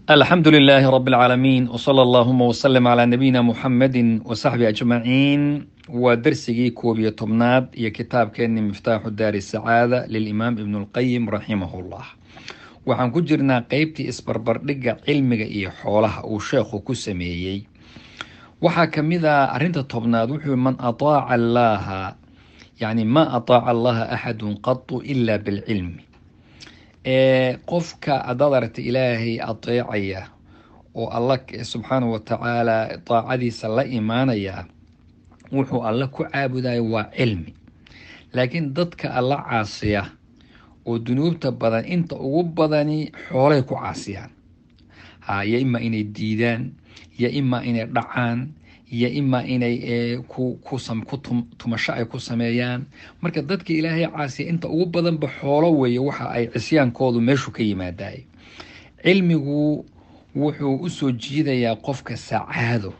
الحمد لله رب العالمين وصلى اللهم وسلم على نبينا محمد وصحبه أجمعين ودرسي كوبية طمناد يا كتاب كان مفتاح دار السعادة للإمام ابن القيم رحمه الله waxaan ku jirnaa qaybtii isbarbardhigga cilmiga iyo xoolaha uu sheekhu ku sameeyey waxaa ka mid ah arrinta tobnaad wuxuu man ataaca allaha yani ma ataaca allaha axadun qatu ila bilcilmi qofka haddaad aragta ilaahay ateecaya oo alla subxaanahu watacaala daacadiisa la imaanaya wuxuu alla ku caabudaya waa cilmi laakiin dadka alla caasiya oo dunuubta badan inta ugu badani xoolay ku caasiyaan ya imaa inay diidaan ya imaa inay dhacaan ya imaa inay tumasho ay ku sameeyaan. marka dadka ilaahay caasiya inta ugu badanba xoolo weeye waxa ay cisyaankoodu meeshu ka yimaadaay. cilmigu wuxuu usoo jiidayaa qofka sacaado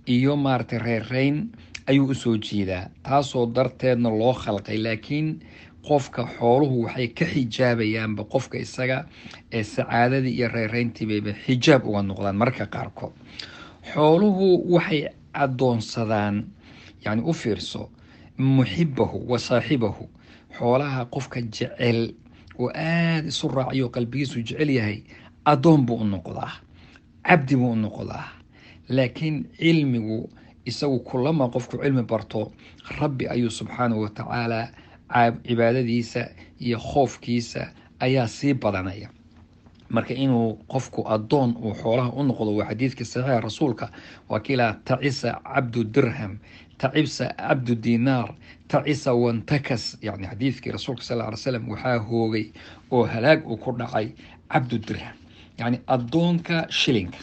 iyo maaragtay reereyn ayuu usoo jiidaa, taasoo darteedna loo khalqay. laakiin qofka xooluhu waxay ka xijaabayaanba qofka isaga ee sacaadadii iyo reereyntii bayba xijaab uga noqdaan. marka qaarkood xooluhu waxay adoonsadaan, yani u fiirso, muxibahu wa saaxibahu, xoolaha qofka jecel oo aada isu raaciyo qalbigiisu jecel yahay adoon buu u noqdaa, cabdi buu u noqdaa. laakiin cilmigu isagu kulama qofku cilmi barto rabbi ayuu subxaanahu watacaala cibaadadiisa iyo khoofkiisa ayaa sii badanaya. marka inuu qofku adoon uu xoolaha u noqdo waa xadiidkii saxiixa rasuulka waa kiilaa tacisa cabdu dirham tacisa cabdu dinaar tacisa wantakas, yani xadiidkii rasuulka sal ly slam waxaa hoogay oo halaag uu ku dhacay cabdu dirham, yani adoonka shilinka.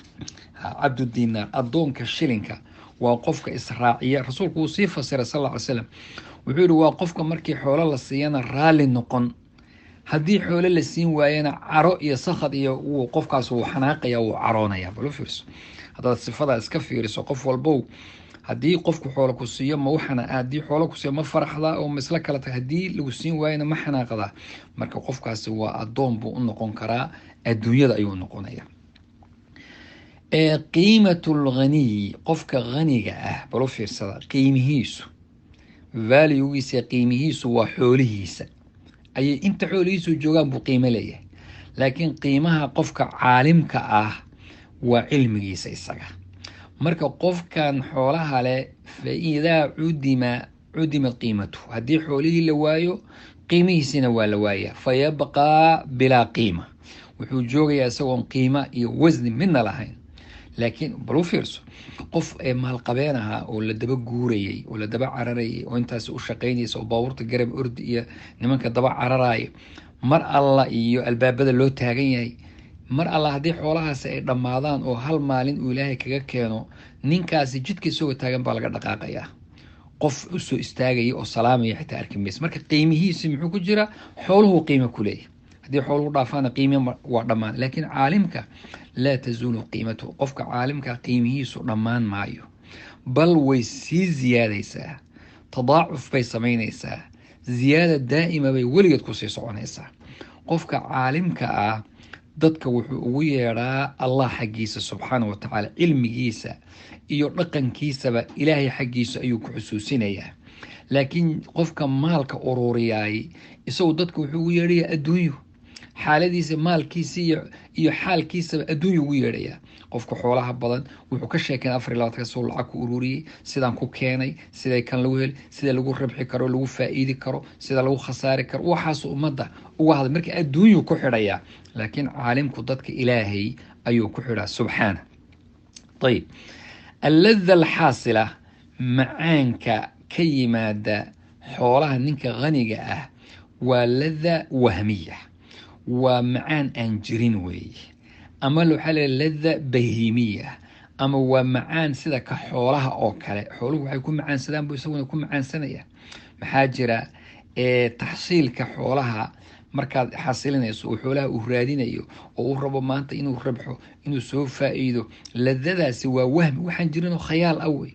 cabdu dinaar adoonka shilinka waa qofka israaciya. rasuulku wuu sii fasiray sal ly slam, wuxuu yihi waa qofka markii xoolo la siiyana raalli noqon, haddii xoolo la siin waayana caro iyo sakhad iyo qofkaas wuu xanaaqaya, wuu caroonaya. bal u fiirso, haddaad sifadaa iska fiiriso qof walbow, haddii qofku xoolo ku siiyo haddii xoolo ku siiyo ma faraxdaa oo ma isla kala tahay, haddii lagu siin waayana ma xanaaqdaa. marka qofkaasi waa adoon buu u noqon karaa, adduunyada ayuu noqonaya. qiimatu lghaniyi, qofka haniga ah, bal u fiirsada qiimihiisu, valuegiisa qiimihiisu waa xoolihiisa. ayay inta xoolihiisu joogaan buu qiimo leeyahay. laakiin qiimaha qofka caalimka ah waa cilmigiisa isaga. marka qofkan xoolaha leh fa idaa cudima qiimatu, haddii xoolihii la waayo qiimihiisina waa la waaya, fa yabqaa bilaa qiima, wuxuu joogayaa isagoon qiima iyo wasni midna lahayn. laakiin bal u fiirso, qof maalqabeen ahaa oo la daba guurayay oo la daba cararayay oo intaas u shaqaynaysa oo baabuurta garab ordi iyo nimanka daba cararaya, mar alla iyo albaabada loo taagan yahay, mar alla haddii xoolahaasi ay dhammaadaan oo hal maalin uu ilaahay kaga keeno, ninkaasi jidka isagoo taagan baa laga dhaqaaqayaa. qof usoo istaagaya oo salaamaya xitaa arki maysa. marka qiimihiisi muxuu ku jira? xooluhu qiimo ku leeyahy. haddii xooluhu dhaafaana qiime waa dhammaan. laakiin caalimka laa tazuulu qiimatuhu, qofka caalimka qiimihiisu dhammaan maayo, bal way sii ziyaadaysaa, tadaacuf bay samaynaysaa, ziyaada daa'ima bay weligeed kusii soconaysaa. qofka caalimka ah dadka wuxuu ugu yeedhaa allah xaggiisa subxaanahu watacaala, cilmigiisa iyo dhaqankiisaba ilaahay xaggiisa ayuu ku xusuusinayaa. laakiin qofka maalka ururiyaay isagu dadka wuxuu ugu yeedhayaa adduunyo, xaaladiisa maalkiisa iyo xaalkiisaba adduunyu ugu yeedhayaa. qofka xoolaha badan wuxuu ka sheekeen 24 soo lacag ku ururiyey, sidaan ku keenay, siday kan lagu heli, sida lagu rabxi karo, lagu faa'iidi karo, sida lagu khasaari karo, waxaas ummadda uga hadlay. marka adduunyu ku xidhayaa. laakiin caalimku dadka ilaahay ayuu ku xidhaa subxaana. ayib, allada alxaasila, macaanka ka yimaada xoolaha ninka haniga ah waa lada wahmiya, waa macaan aan jirin weeye, ama waxaa la lada bahimiya, ama waa macaan sida ka xoolaha oo kale. xooluhu waxay ku macaansadaan buu isaguna ku macaansanaya. maxaa jira taxsiilka xoolaha markaad xasilinayso oo xoolaha uu raadinayo oo uu rabo maanta inuu rabxo, inuu soo faa'iido, ladadaasi waa wahmi, waxaan jirinoo khayaal ah wey.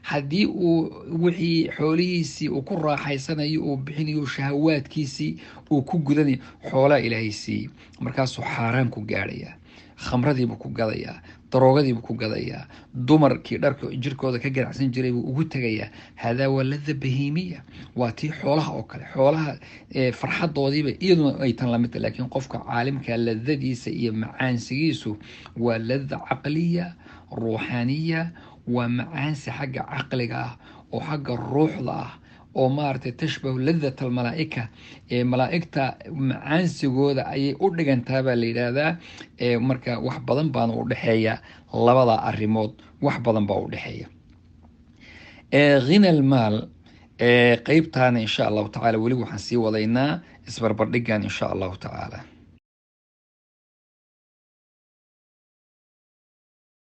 haddii uu wixii xoolihiisii uu ku raaxaysanayo uu bixinayo shahawaadkiisii uu ku gudanayo xoolaa ilaahay siiyey, markaasuu xaaraan ku gaadhaya. khamradiibuu ku gadayaa, daroogadiibuu ku gadayaa, dumarkii dharka jirkooda ka ganacsan jiray buu ugu tegayaa. hadaa waa lada bahiimiya, waa tii xoolaha oo kale. xoolaha farxadoodiiba iyaduna ay tan lamid tahay, laakiin qofka caalimka ladadiisa iyo macaansigiisu waa lada caqliya ruuxaaniya, waa macaansi xagga caqliga ah oo xagga ruuxda ah, oo maaragtay tashbahu ladat almalaaika, malaaigta macaansigooda ayay u dhigantaa baa la yidhaahdaa. marka wax badan baana u dhexeeya labada arrimood, wax badan baa u dhexeeya. ghina almaal qeybtaana insha allahu tacaala weli waxaan sii wadaynaa isbarbardhigan insha allahu tacaala.